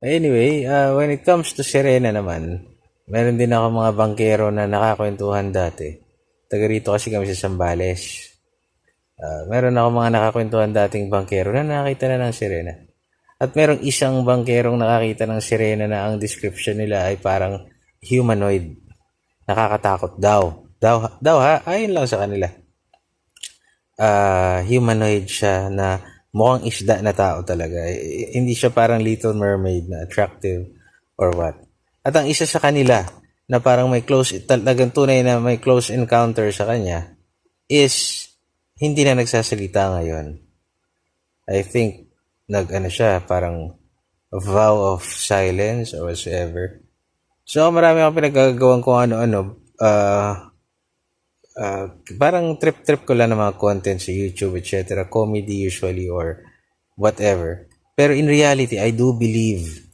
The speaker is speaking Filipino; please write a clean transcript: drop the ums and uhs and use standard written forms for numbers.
Anyway, when it comes to Serena naman, meron din ako mga bangkero na nakakwentuhan dati. Taga rito kasi kami sa Zambales. Meron ako mga nakakwentuhan dating bangkero na nakakita na ng Serena. At merong isang bangkerong nakakita ng Serena na ang description nila ay parang humanoid. Nakakatakot daw. Daw ha, ayon lang sa kanila. Humanoid siya na mukhang isda na tao talaga. Hindi siya parang Little Mermaid na attractive or what. At ang isa sa kanila na parang may talagang tunay na may close encounter sa kanya is hindi na nagsasalita ngayon. I think nag-ano siya, parang vow of silence or whatsoever. So marami akong pinagagawang kung ano-ano. Parang trip-trip ko lang ng mga content sa YouTube, etc. Comedy usually or whatever. Pero in reality, I do believe